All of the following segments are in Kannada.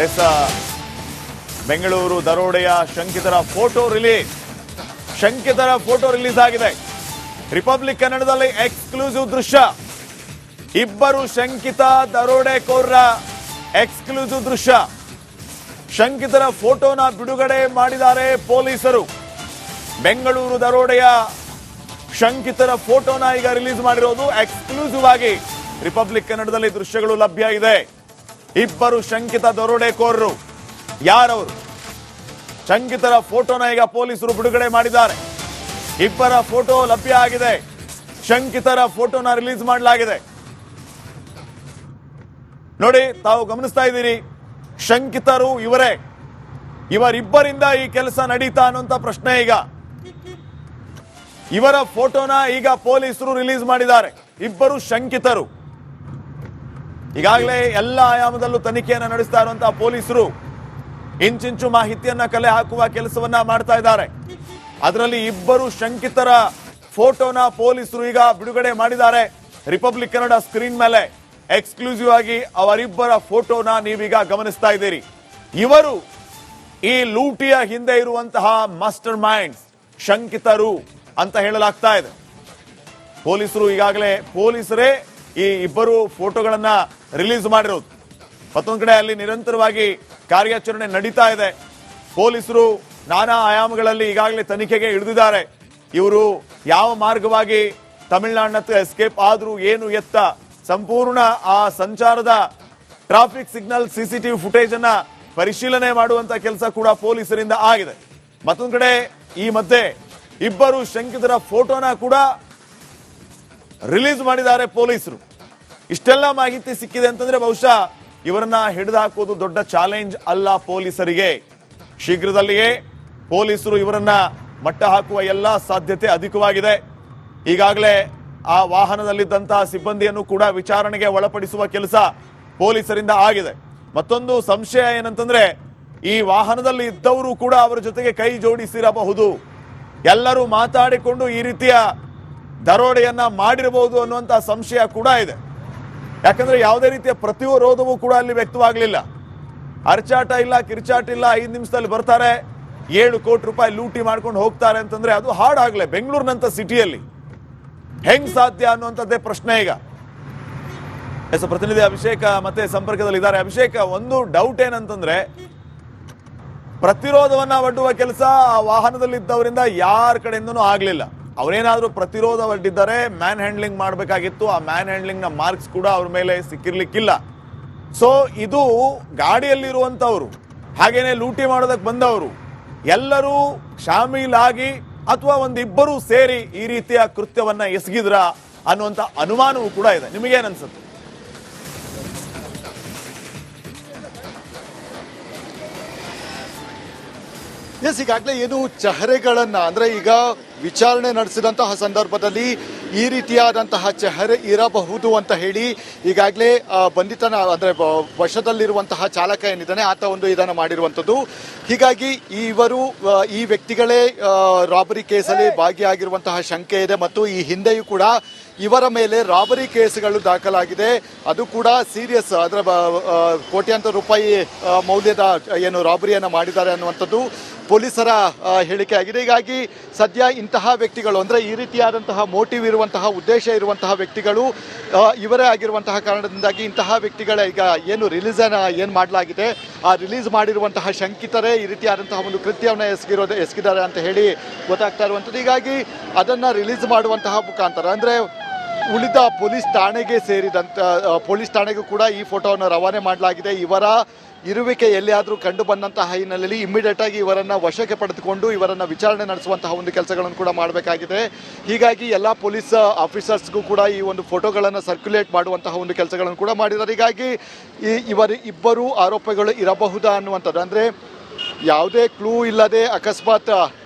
ಎಸ್ ಬೆಂಗಳೂರು ದರೋಡೆಯ ಶಂಕಿತರ ಫೋಟೋ ರಿಲೀಸ್ ಆಗಿದೆ. ರಿಪಬ್ಲಿಕ್ ಕನ್ನಡದಲ್ಲಿ ಎಕ್ಸ್ಕ್ಲೂಸಿವ್ ದೃಶ್ಯ. ಇಬ್ಬರು ಶಂಕಿತ ದರೋಡೆಕೋರರ ಎಕ್ಸ್ಕ್ಲೂಸಿವ್ ದೃಶ್ಯ. ಶಂಕಿತರ ಫೋಟೋನ ಬಿಡುಗಡೆ ಮಾಡಿದ್ದಾರೆ ಪೊಲೀಸರು. ಬೆಂಗಳೂರು ದರೋಡೆಯ ಶಂಕಿತರ ಫೋಟೋನ ಈಗ ರಿಲೀಸ್ ಮಾಡಿರೋದು ಎಕ್ಸ್ಕ್ಲೂಸಿವ್ ಆಗಿ ರಿಪಬ್ಲಿಕ್ ಕನ್ನಡದಲ್ಲಿ ದೃಶ್ಯಗಳು ಲಭ್ಯ ಇದೆ. ಇಬ್ಬರು ಶಂಕಿತ ದರೋಡೆಕೋರರು ಯಾರವರು? ಶಂಕಿತರ ಫೋಟೋನ ಈಗ ಪೊಲೀಸರು ಬಿಡುಗಡೆ ಮಾಡಿದ್ದಾರೆ. ಇಬ್ಬರ ಫೋಟೋ ಲಭ್ಯ ಆಗಿದೆ. ಶಂಕಿತರ ಫೋಟೋನ ರಿಲೀಸ್ ಮಾಡಲಾಗಿದೆ. ನೋಡಿ, ತಾವು ಗಮನಿಸ್ತಾ ಇದ್ದೀರಿ, ಶಂಕಿತರು ಇವರೇ. ಇವರಿಬ್ಬರಿಂದ ಈ ಕೆಲಸ ನಡೀತಾ ಅನ್ನುವಂತ ಪ್ರಶ್ನೆ. ಈಗ ಇವರ ಫೋಟೋನ ಈಗ ಪೊಲೀಸರು ರಿಲೀಸ್ ಮಾಡಿದ್ದಾರೆ. ಇಬ್ಬರು ಶಂಕಿತರು. ಈಗಾಗಲೇ ಎಲ್ಲ ಆಯಾಮದಲ್ಲೂ ತನಿಖೆಯನ್ನು ನಡೆಸ್ತಾ ಇರುವಂತಹ ಪೊಲೀಸರು ಇಂಚಿಂಚು ಮಾಹಿತಿಯನ್ನ ಕಲೆ ಹಾಕುವ ಕೆಲಸವನ್ನ ಮಾಡ್ತಾ ಇದ್ದಾರೆ. ಅದರಲ್ಲಿ ಇಬ್ಬರು ಶಂಕಿತರ ಫೋಟೋನ ಪೊಲೀಸರು ಈಗ ಬಿಡುಗಡೆ ಮಾಡಿದ್ದಾರೆ. ರಿಪಬ್ಲಿಕ್ ಕನ್ನಡ ಸ್ಕ್ರೀನ್ ಮೇಲೆ ಎಕ್ಸ್ಕ್ಲೂಸಿವ್ ಆಗಿ ಅವರಿಬ್ಬರ ಫೋಟೋನ ನೀವೀಗ ಗಮನಿಸ್ತಾ ಇದ್ದೀರಿ. ಇವರು ಈ ಲೂಟಿಯ ಹಿಂದೆ ಇರುವಂತಹ ಮಾಸ್ಟರ್ ಮೈಂಡ್ಸ್, ಶಂಕಿತರು ಅಂತ ಹೇಳಲಾಗ್ತಾ ಇದೆ. ಪೊಲೀಸರು ಈಗಾಗಲೇ ಪೊಲೀಸರೇ ಈ ಇಬ್ಬರು ಫೋಟೋಗಳನ್ನ ರಿಲೀಸ್ ಮಾಡಿರೋದು. ಮತ್ತೊಂದು ಕಡೆ ಅಲ್ಲಿ ನಿರಂತರವಾಗಿ ಕಾರ್ಯಾಚರಣೆ ನಡೀತಾ ಇದೆ. ಪೊಲೀಸರು ನಾನಾ ಆಯಾಮಗಳಲ್ಲಿ ಈಗಾಗಲೇ ತನಿಖೆಗೆ ಇಳಿದಿದ್ದಾರೆ. ಇವರು ಯಾವ ಮಾರ್ಗವಾಗಿ ತಮಿಳುನಾಡಿನತ್ತ ಎಸ್ಕೇಪ್ ಆದ್ರು, ಏನು ಎತ್ತ, ಸಂಪೂರ್ಣ ಆ ಸಂಚಾರದ ಟ್ರಾಫಿಕ್ ಸಿಗ್ನಲ್ ಸಿಸಿಟಿವಿ ಫುಟೇಜ್ ಅನ್ನ ಪರಿಶೀಲನೆ ಮಾಡುವಂತ ಕೆಲಸ ಕೂಡ ಪೊಲೀಸರಿಂದ ಆಗಿದೆ. ಮತ್ತೊಂದು ಕಡೆ ಈ ಮಧ್ಯೆ ಇಬ್ಬರು ಶಂಕಿತರ ಫೋಟೋನ ಕೂಡ ರಿಲೀಸ್ ಮಾಡಿದ್ದಾರೆ ಪೊಲೀಸರು. ಇಷ್ಟೆಲ್ಲ ಮಾಹಿತಿ ಸಿಕ್ಕಿದೆ ಅಂತಂದ್ರೆ ಬಹುಶಃ ಇವರನ್ನ ಹಿಡಿದು ಹಾಕೋದು ದೊಡ್ಡ ಚಾಲೆಂಜ್ ಅಲ್ಲ ಪೊಲೀಸರಿಗೆ. ಶೀಘ್ರದಲ್ಲಿಯೇ ಪೊಲೀಸರು ಇವರನ್ನ ಮಟ್ಟ ಹಾಕುವ ಎಲ್ಲ ಸಾಧ್ಯತೆ ಅಧಿಕವಾಗಿದೆ. ಈಗಾಗಲೇ ಆ ವಾಹನದಲ್ಲಿದ್ದಂತಹ ಸಿಬ್ಬಂದಿಯನ್ನು ಕೂಡ ವಿಚಾರಣೆಗೆ ಒಳಪಡಿಸುವ ಕೆಲಸ ಪೊಲೀಸರಿಂದ ಆಗಿದೆ. ಮತ್ತೊಂದು ಸಂಶಯ ಏನಂತಂದ್ರೆ, ಈ ವಾಹನದಲ್ಲಿ ಇದ್ದವರು ಕೂಡ ಅವರ ಜೊತೆಗೆ ಕೈ ಜೋಡಿಸಿರಬಹುದು. ಎಲ್ಲರೂ ಮಾತಾಡಿಕೊಂಡು ಈ ರೀತಿಯ ದರೋಡೆಯನ್ನ ಮಾಡಿರಬಹುದು ಅನ್ನುವಂತ ಸಂಶಯ ಕೂಡ ಇದೆ. ಯಾಕಂದ್ರೆ ಯಾವುದೇ ರೀತಿಯ ಪ್ರತಿರೋಧವೂ ಕೂಡ ಅಲ್ಲಿ ವ್ಯಕ್ತವಾಗಲಿಲ್ಲ. ಅರ್ಚಾಟ ಇಲ್ಲ, ಕಿರ್ಚಾಟ ಇಲ್ಲ. 5 ನಿಮಿಷದಲ್ಲಿ ಬರ್ತಾರೆ, 7 ಕೋಟಿ ರೂಪಾಯಿ ಲೂಟಿ ಮಾಡ್ಕೊಂಡು ಹೋಗ್ತಾರೆ ಅಂತಂದ್ರೆ ಅದು ಹಾಡಾಗ್ಲೆ. ಬೆಂಗಳೂರಿನಂತ ಸಿಟಿಯಲ್ಲಿ ಹೆಂಗ್ ಸಾಧ್ಯ ಅನ್ನುವಂಥದ್ದೇ ಪ್ರಶ್ನೆ. ಈಗ ಪ್ರತಿನಿಧಿ ಅಭಿಷೇಕ ಮತ್ತೆ ಸಂಪರ್ಕದಲ್ಲಿ ಇದ್ದಾರೆ. ಅಭಿಷೇಕ, ಒಂದು ಡೌಟ್ ಏನಂತಂದ್ರೆ, ಪ್ರತಿರೋಧವನ್ನ ಒಡ್ಡುವ ಕೆಲಸ ಆ ವಾಹನದಲ್ಲಿದ್ದವರಿಂದ ಯಾರ ಕಡೆಯಿಂದನೂ ಆಗ್ಲಿಲ್ಲ. ಅವರೇನಾದ್ರೂ ಪ್ರತಿರೋಧ ಒಡ್ಡಿದ್ದಾರೆ, ಮ್ಯಾನ್ ಹ್ಯಾಂಡ್ಲಿಂಗ್ ಮಾಡಬೇಕಾಗಿತ್ತು. ಆ ಮ್ಯಾನ್ ಹ್ಯಾಂಡ್ಲಿಂಗ್ ನ ಮಾರ್ಕ್ಸ್ ಕೂಡ ಅವ್ರ ಮೇಲೆ ಸಿಕ್ಕಿರ್ಲಿಕ್ಕಿಲ್ಲ. ಸೊ ಇದು ಗಾಡಿಯಲ್ಲಿರುವಂತವ್ರು, ಹಾಗೇನೆ ಲೂಟಿ ಮಾಡೋದಕ್ಕೆ ಬಂದವರು ಎಲ್ಲರೂ ಶಾಮೀಲಾಗಿ ಅಥವಾ ಒಂದಿಬ್ಬರು ಸೇರಿ ಈ ರೀತಿಯ ಕೃತ್ಯವನ್ನ ಎಸಗಿದ್ರ ಅನ್ನುವಂತ ಅನುಮಾನವೂ ಕೂಡ ಇದೆ. ನಿಮಗೇನನ್ಸುತ್ತೆ? ಈಗಾಗಲೇ ಏನು ಚೆಹರೆಗಳನ್ನ ಅಂದ್ರೆ ಈಗ ವಿಚಾರಣೆ ನಡೆಸಿದಂತಹ ಸಂದರ್ಭದಲ್ಲಿ ಈ ರೀತಿಯಾದಂತಹ ಚೆಹರೆ ಇರಬಹುದು ಅಂತ ಹೇಳಿ ಈಗಾಗಲೇ ಬಂಧಿತನ ಅಂದ್ರೆ ವಶದಲ್ಲಿರುವಂತಹ ಚಾಲಕ ಏನಿದ್ದಾನೆ ಆತ ಒಂದು ಇದನ್ನ ಮಾಡಿರುವಂಥದ್ದು. ಹೀಗಾಗಿ ಇವರು ಈ ವ್ಯಕ್ತಿಗಳೇ ರಾಬರಿ ಕೇಸಲ್ಲಿ ಭಾಗಿಯಾಗಿರುವಂತಹ ಶಂಕೆ ಇದೆ ಮತ್ತು ಈ ಹಿಂದೆಯೂ ಕೂಡ ಇವರ ಮೇಲೆ ರಾಬರಿ ಕೇಸ್ಗಳು ದಾಖಲಾಗಿದೆ. ಅದು ಕೂಡ ಸೀರಿಯಸ್, ಅದರ ಕೋಟ್ಯಾಂತರ ರೂಪಾಯಿ ಮೌಲ್ಯದ ಏನು ರಾಬರಿಯನ್ನು ಮಾಡಿದ್ದಾರೆ ಅನ್ನುವಂಥದ್ದು ಪೊಲೀಸರ ಹೇಳಿಕೆ ಆಗಿದೆ. ಹೀಗಾಗಿ ಸದ್ಯ ಇಂತಹ ವ್ಯಕ್ತಿಗಳು ಅಂದ್ರೆ ಈ ರೀತಿಯಾದಂತಹ ಮೋಟಿವ್ ಇರುವಂತಹ ಉದ್ದೇಶ ಇರುವಂತಹ ವ್ಯಕ್ತಿಗಳು ಇವರೇ ಆಗಿರುವಂತಹ ಕಾರಣದಿಂದಾಗಿ ಇಂತಹ ವ್ಯಕ್ತಿಗಳ ಈಗ ಏನು ರಿಲೀಸ್ ಏನು ಮಾಡಲಾಗಿದೆ, ಆ ರಿಲೀಸ್ ಮಾಡಿರುವಂತಹ ಶಂಕಿತರೇ ಈ ರೀತಿಯಾದಂತಹ ಒಂದು ಕೃತ್ಯವನ್ನು ಎಸಗಿದ್ದಾರೆ ಅಂತ ಹೇಳಿ ಗೊತ್ತಾಗ್ತಾ ಇರುವಂಥದ್ದು. ಹೀಗಾಗಿ ಅದನ್ನ ರಿಲೀಸ್ ಮಾಡುವಂತಹ ಮುಖಾಂತರ ಅಂದ್ರೆ ಉಳಿದ ಪೊಲೀಸ್ ಠಾಣೆಗೆ ಸೇರಿದಂತ ಪೊಲೀಸ್ ಠಾಣೆಗೂ ಕೂಡ ಈ ಫೋಟೋವನ್ನು ರವಾನೆ ಮಾಡಲಾಗಿದೆ. ಇವರ ಇರುವಿಕೆ ಎಲ್ಲಿಯಾದರೂ ಕಂಡು ಬಂದಂತಹ ಹಿನ್ನೆಲೆಯಲ್ಲಿ ಇಮಿಡಿಯೇಟ್ ಆಗಿ ಇವರನ್ನ ವಶಕ್ಕೆ ಪಡೆದುಕೊಂಡು ಇವರನ್ನ ವಿಚಾರಣೆ ನಡೆಸುವಂತಹ ಒಂದು ಕೆಲಸಗಳನ್ನು ಕೂಡ ಮಾಡಬೇಕಾಗಿದೆ. ಹೀಗಾಗಿ ಎಲ್ಲ ಪೊಲೀಸ್ ಆಫೀಸರ್ಸ್ಗೂ ಕೂಡ ಈ ಒಂದು ಫೋಟೋಗಳನ್ನು ಸರ್ಕ್ಯುಲೇಟ್ ಮಾಡುವಂತಹ ಒಂದು ಕೆಲಸಗಳನ್ನು ಕೂಡ ಮಾಡಿದ್ದಾರೆ. ಹೀಗಾಗಿ ಇಬ್ಬರು ಆರೋಪಿಗಳು ಇರಬಹುದಾ ಅನ್ನುವಂಥದ್ದು, ಅಂದ್ರೆ ಯಾವುದೇ ಕ್ಲೂ ಇಲ್ಲದೆ, ಅಕಸ್ಮಾತ್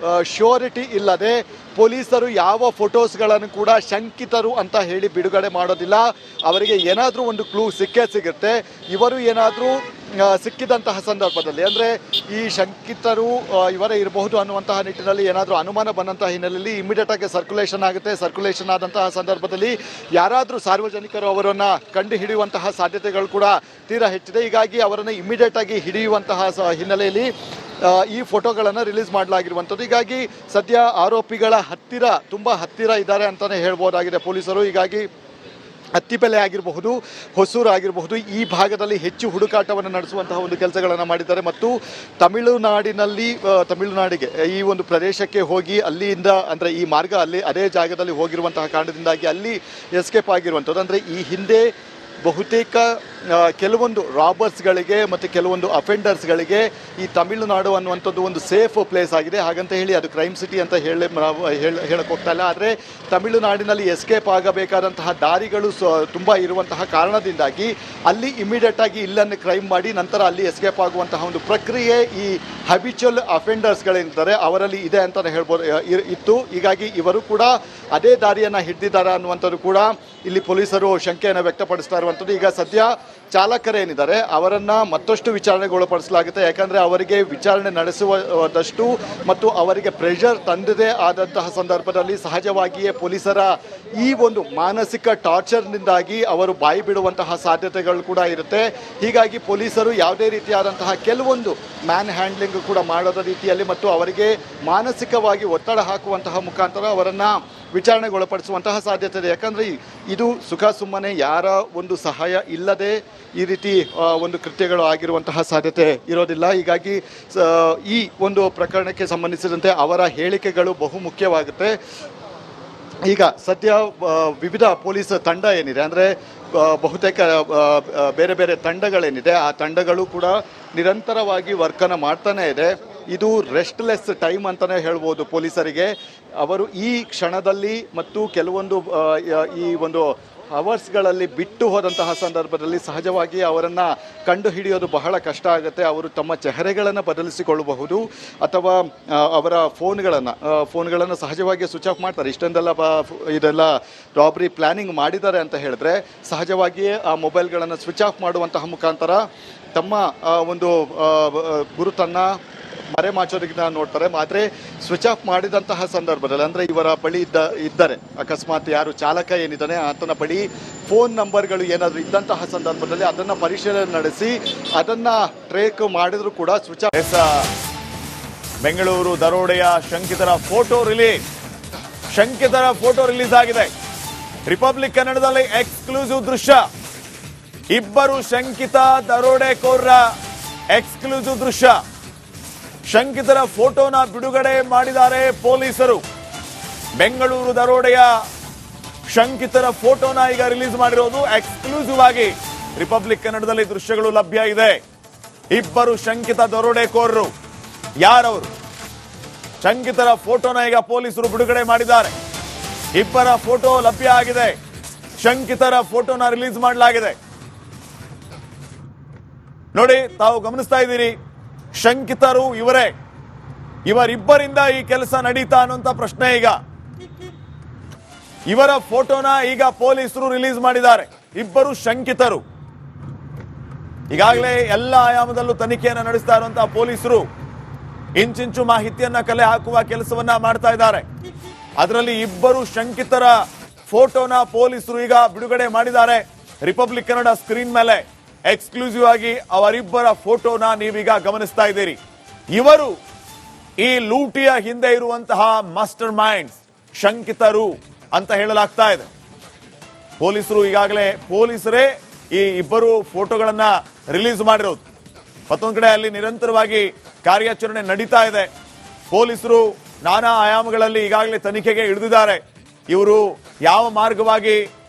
ಶ್ಯೂರಿಟಿ ಇಲ್ಲದೆ ಪೊಲೀಸರು ಯಾವ ಫೋಟೋಸ್ಗಳನ್ನು ಕೂಡ ಶಂಕಿತರು ಅಂತ ಹೇಳಿ ಬಿಡುಗಡೆ ಮಾಡೋದಿಲ್ಲ. ಅವರಿಗೆ ಏನಾದರೂ ಒಂದು ಕ್ಲೂ ಸಿಗುತ್ತೆ. ಇವರು ಏನಾದರೂ ಸಿಕ್ಕಿದಂತಹ ಸಂದರ್ಭದಲ್ಲಿ ಅಂದರೆ ಈ ಶಂಕಿತರು ಇವರೇ ಇರಬಹುದು ಅನ್ನುವಂತಹ ನಿಟ್ಟಿನಲ್ಲಿ ಏನಾದರೂ ಅನುಮಾನ ಬಂದಂತಹ ಹಿನ್ನೆಲೆಯಲ್ಲಿ ಇಮಿಡಿಯೇಟ್ ಆಗಿ ಸರ್ಕ್ಯುಲೇಷನ್ ಆಗುತ್ತೆ. ಸರ್ಕ್ಯುಲೇಷನ್ ಆದಂತಹ ಸಂದರ್ಭದಲ್ಲಿ ಯಾರಾದರೂ ಸಾರ್ವಜನಿಕರು ಅವರನ್ನು ಕಂಡು ಹಿಡಿಯುವಂತಹ ಸಾಧ್ಯತೆಗಳು ಕೂಡ ತೀರಾ ಹೆಚ್ಚಿದೆ. ಹೀಗಾಗಿ ಅವರನ್ನು ಇಮಿಡಿಯೇಟ್ ಆಗಿ ಹಿಡಿಯುವಂತಹ ಹಿನ್ನೆಲೆಯಲ್ಲಿ ಈ ಫೋಟೋಗಳನ್ನು ರಿಲೀಸ್ ಮಾಡಲಾಗಿರುವಂಥದ್ದು. ಹೀಗಾಗಿ ಸದ್ಯ ಆರೋಪಿಗಳ ತುಂಬ ಹತ್ತಿರ ಇದ್ದಾರೆ ಅಂತಲೇ ಹೇಳ್ಬೋದಾಗಿದೆ ಪೊಲೀಸರು. ಹೀಗಾಗಿ ಅತ್ತಿಬೆಲೆ ಆಗಿರಬಹುದು, ಹೊಸೂರು ಆಗಿರಬಹುದು, ಈ ಭಾಗದಲ್ಲಿ ಹೆಚ್ಚು ಹುಡುಕಾಟವನ್ನು ನಡೆಸುವಂತಹ ಒಂದು ಕೆಲಸಗಳನ್ನು ಮಾಡಿದ್ದಾರೆ. ಮತ್ತು ತಮಿಳುನಾಡಿಗೆ ಈ ಒಂದು ಪ್ರದೇಶಕ್ಕೆ ಹೋಗಿ ಅಲ್ಲಿಂದ ಅಂದರೆ ಈ ಮಾರ್ಗ ಅದೇ ಜಾಗದಲ್ಲಿ ಹೋಗಿರುವಂತಹ ಕಾರಣದಿಂದಾಗಿ ಅಲ್ಲಿ ಎಸ್ಕೇಪ್ ಆಗಿರುವಂಥದ್ದು. ಅಂದರೆ ಈ ಹಿಂದೆ ಬಹುತೇಕ ಕೆಲವೊಂದು ರಾಬರ್ಸ್ಗಳಿಗೆ ಮತ್ತು ಕೆಲವೊಂದು ಅಫೆಂಡರ್ಸ್ಗಳಿಗೆ ಈ ತಮಿಳುನಾಡು ಅನ್ನುವಂಥದ್ದು ಒಂದು ಸೇಫ್ ಪ್ಲೇಸ್ ಆಗಿದೆ. ಹಾಗಂತ ಹೇಳಿ ಅದು ಕ್ರೈಮ್ ಸಿಟಿ ಅಂತ ಹೇಳಕ್ಕೆ ಹೋಗ್ತಾ ಇಲ್ಲ. ಆದರೆ ತಮಿಳುನಾಡಿನಲ್ಲಿ ಎಸ್ಕೇಪ್ ಆಗಬೇಕಾದಂತಹ ದಾರಿಗಳು ತುಂಬ ಇರುವಂತಹ ಕಾರಣದಿಂದಾಗಿ ಅಲ್ಲಿ ಇಮಿಡಿಯೇಟ್ ಆಗಿ ಇಲ್ಲನ್ನು ಕ್ರೈಮ್ ಮಾಡಿ ನಂತರ ಅಲ್ಲಿ ಎಸ್ಕೇಪ್ ಆಗುವಂತಹ ಒಂದು ಪ್ರಕ್ರಿಯೆ ಈ ಹ್ಯಾಬಿಚುವಲ್ ಅಫೆಂಡರ್ಸ್ಗಳೇನಿದ್ದಾರೆ ಅವರಲ್ಲಿ ಇದೆ ಅಂತಲೇ ಹೇಳ್ಬೋದು ಇತ್ತು. ಹೀಗಾಗಿ ಇವರು ಕೂಡ ಅದೇ ದಾರಿಯನ್ನು ಹಿಡಿದಿದ್ದಾರೆ ಅನ್ನುವಂಥದ್ದು ಕೂಡ ಇಲ್ಲಿ ಪೊಲೀಸರು ಶಂಕೆಯನ್ನು ವ್ಯಕ್ತಪಡಿಸ್ತಾ ಇರುವಂಥದ್ದು. ಈಗ ಸದ್ಯ ಚಾಲಕರೇನಿದ್ದಾರೆ ಅವರನ್ನು ಮತ್ತಷ್ಟು ವಿಚಾರಣೆಗೊಳಪಡಿಸಲಾಗುತ್ತೆ. ಯಾಕಂದರೆ ಅವರಿಗೆ ವಿಚಾರಣೆ ನಡೆಸುವುದಷ್ಟು ಮತ್ತು ಅವರಿಗೆ ಪ್ರೆಷರ್ ತಂದಿದೆ ಆದಂತಹ ಸಂದರ್ಭದಲ್ಲಿ ಸಹಜವಾಗಿಯೇ ಪೊಲೀಸರ ಈ ಒಂದು ಮಾನಸಿಕ ಟಾರ್ಚರ್ನಿಂದಾಗಿ ಅವರು ಬಾಯಿ ಬಿಡುವಂತಹ ಸಾಧ್ಯತೆಗಳು ಕೂಡ ಇರುತ್ತೆ. ಹೀಗಾಗಿ ಪೊಲೀಸರು ಯಾವುದೇ ರೀತಿಯಾದಂತಹ ಕೆಲವೊಂದು ಮ್ಯಾನ್ ಹ್ಯಾಂಡ್ಲಿಂಗ್ ಕೂಡ ಮಾಡೋದ ರೀತಿಯಲ್ಲಿ ಮತ್ತು ಅವರಿಗೆ ಮಾನಸಿಕವಾಗಿ ಒತ್ತಡ ಹಾಕುವಂತಹ ಮುಖಾಂತರ ಅವರನ್ನು ವಿಚಾರಣೆಗೊಳಪಡಿಸುವಂತಹ ಸಾಧ್ಯತೆ ಇದೆ. ಯಾಕಂದರೆ ಇದು ಸುಮ್ಮನೆ ಯಾರ ಒಂದು ಸಹಾಯ ಇಲ್ಲದೆ ಈ ರೀತಿ ಒಂದು ಕೃತ್ಯಗಳು ಆಗಿರುವಂತಹ ಸಾಧ್ಯತೆ ಇರೋದಿಲ್ಲ. ಹೀಗಾಗಿ ಈ ಒಂದು ಪ್ರಕರಣಕ್ಕೆ ಸಂಬಂಧಿಸಿದಂತೆ ಅವರ ಹೇಳಿಕೆಗಳು ಬಹು ಮುಖ್ಯವಾಗುತ್ತೆ. ಈಗ ಸದ್ಯ ವಿವಿಧ ಪೊಲೀಸ್ ತಂಡ ಏನಿದೆ ಅಂದರೆ ಬಹುತೇಕ ಬೇರೆ ಬೇರೆ ತಂಡಗಳೇನಿದೆ ಆ ತಂಡಗಳು ಕೂಡ ನಿರಂತರವಾಗಿ ವರ್ಕನ್ನು ಮಾಡ್ತಾನೆ ಇದೆ. ಇದು ರೆಸ್ಟ್ಲೆಸ್ ಟೈಮ್ ಅಂತಲೇ ಹೇಳ್ಬೋದು ಪೊಲೀಸರಿಗೆ. ಅವರು ಈ ಕ್ಷಣದಲ್ಲಿ ಮತ್ತು ಕೆಲವೊಂದು ಈ ಒಂದು ಅವರ್ಸ್ಗಳಲ್ಲಿ ಬಿಟ್ಟು ಹೋದಂತಹ ಸಂದರ್ಭದಲ್ಲಿ ಸಹಜವಾಗಿ ಅವರನ್ನು ಕಂಡು ಹಿಡಿಯೋದು ಬಹಳ ಕಷ್ಟ ಆಗುತ್ತೆ. ಅವರು ತಮ್ಮ ಚೆಹರೆಗಳನ್ನು ಬದಲಿಸಿಕೊಳ್ಳಬಹುದು ಅಥವಾ ಅವರ ಫೋನ್ಗಳನ್ನು ಸಹಜವಾಗಿ ಸ್ವಿಚ್ ಆಫ್ ಮಾಡ್ತಾರೆ. ಇದೆಲ್ಲ ರಾಬರಿ ಪ್ಲ್ಯಾನಿಂಗ್ ಮಾಡಿದ್ದಾರೆ ಅಂತ ಹೇಳಿದ್ರೆ ಸಹಜವಾಗಿಯೇ ಆ ಮೊಬೈಲ್ಗಳನ್ನು ಸ್ವಿಚ್ ಆಫ್ ಮಾಡುವಂತಹ ಮುಖಾಂತರ ತಮ್ಮ ಒಂದು ಗುರುತನ್ನು ಮರೆಮಾಚೋದಕ್ಕೆ ನೋಡ್ತಾರೆ. ಆದರೆ ಸ್ವಿಚ್ ಆಫ್ ಮಾಡಿದಂತಹ ಸಂದರ್ಭದಲ್ಲಿ ಅಂದರೆ ಇವರ ಬಳಿ ಇದ್ದರೆ ಅಕಸ್ಮಾತ್ ಯಾರು ಚಾಲಕ ಏನಿದ್ದಾನೆ ಆತನ ಬಳಿ ಫೋನ್ ನಂಬರ್ಗಳು ಏನಾದರೂ ಇದ್ದಂತಹ ಸಂದರ್ಭದಲ್ಲಿ ಅದನ್ನು ಪರಿಶೀಲನೆ ನಡೆಸಿ ಅದನ್ನು ಟ್ರೇಕ್ ಮಾಡಿದ್ರು ಕೂಡ ಸ್ವಿಚ್ ಆಫ್. ಬೆಂಗಳೂರು ದರೋಡೆಯ ಶಂಕಿತರ ಫೋಟೋ ರಿಲೀಸ್ ಆಗಿದೆ. ರಿಪಬ್ಲಿಕ್ ಕನ್ನಡದಲ್ಲಿ ಎಕ್ಸ್ಕ್ಲೂಸಿವ್ ದೃಶ್ಯ. ಇಬ್ಬರು ಶಂಕಿತ ದರೋಡೆಕೋರರ ಎಕ್ಸ್ಕ್ಲೂಸಿವ್ ದೃಶ್ಯ. ಶಂಕಿತರ ಫೋಟೋನ ಬಿಡುಗಡೆ ಮಾಡಿದ್ದಾರೆ ಪೊಲೀಸರು. ಬೆಂಗಳೂರು ದರೋಡೆಯ ಶಂಕಿತರ ಫೋಟೋನ ಈಗ ರಿಲೀಸ್ ಮಾಡಿರೋದು ಎಕ್ಸ್ಕ್ಲೂಸಿವ್ ಆಗಿ ರಿಪಬ್ಲಿಕ್ ಕನ್ನಡದಲ್ಲಿ ದೃಶ್ಯಗಳು ಲಭ್ಯ ಇದೆ. ಇಬ್ಬರು ಶಂಕಿತ ದರೋಡೆಕೋರರು ಯಾರವರು? ಶಂಕಿತರ ಫೋಟೋನ ಈಗ ಪೊಲೀಸರು ಬಿಡುಗಡೆ ಮಾಡಿದ್ದಾರೆ. ಇಬ್ಬರ ಫೋಟೋ ಲಭ್ಯ ಆಗಿದೆ. ಶಂಕಿತರ ಫೋಟೋನ ರಿಲೀಸ್ ಮಾಡಲಾಗಿದೆ. ನೋಡಿ, ತಾವು ಗಮನಿಸ್ತಾ ಇದ್ದೀರಿ, ಶಂಕಿತರು ಇವರಿಬ್ಬರಿಂದ ಈ ಕೆಲಸ ನಡೀತಾ ಅನ್ನುವಂತ ಪ್ರಶ್ನೆ. ಈಗ ಇವರ ಫೋಟೋನ ಈಗ ಪೊಲೀಸರು ರಿಲೀಸ್ ಮಾಡಿದ್ದಾರೆ. ಇಬ್ಬರು ಶಂಕಿತರು ಈಗಾಗಲೇ ಎಲ್ಲ ಆಯಾಮದಲ್ಲೂ ತನಿಖೆಯನ್ನು ನಡೆಸ್ತಾ ಇರುವಂತಹ ಪೊಲೀಸರು ಇಂಚಿಂಚು ಮಾಹಿತಿಯನ್ನ ಕಲೆ ಹಾಕುವ ಕೆಲಸವನ್ನ ಮಾಡ್ತಾ ಇದ್ದಾರೆ. ಅದರಲ್ಲಿ ಇಬ್ಬರು ಶಂಕಿತರ ಫೋಟೋನ ಪೊಲೀಸರು ಈಗ ಬಿಡುಗಡೆ ಮಾಡಿದ್ದಾರೆ. ರಿಪಬ್ಲಿಕ್ ಕನ್ನಡ ಸ್ಕ್ರೀನ್ ಮೇಲೆ ಎಕ್ಸ್ಕ್ಲೂಸಿವ್ ಆಗಿ ಅವರಿಬ್ಬರ ಫೋಟೋನ ನೀವೀಗ ಗಮನಿಸ್ತಾ ಇದ್ದೀರಿ. ಇವರು ಈ ಲೂಟಿಯ ಹಿಂದೆ ಇರುವಂತಹ ಮಾಸ್ಟರ್ ಮೈಂಡ್ಸ್, ಶಂಕಿತರು ಅಂತ ಹೇಳಲಾಗ್ತಾ ಇದೆ. ಪೊಲೀಸರೇ ಈ ಇಬ್ಬರು ಫೋಟೋಗಳನ್ನ ರಿಲೀಸ್ ಮಾಡಿರೋದು. ಮತ್ತೊಂದು ಕಡೆ ಅಲ್ಲಿ ನಿರಂತರವಾಗಿ ಕಾರ್ಯಾಚರಣೆ ನಡೀತಾ ಇದೆ. ಪೊಲೀಸರು ನಾನಾ ಆಯಾಮಗಳಲ್ಲಿ ಈಗಾಗಲೇ ತನಿಖೆಗೆ ಇಳಿದಿದ್ದಾರೆ. ಇವರು ಯಾವ ಮಾರ್ಗವಾಗಿ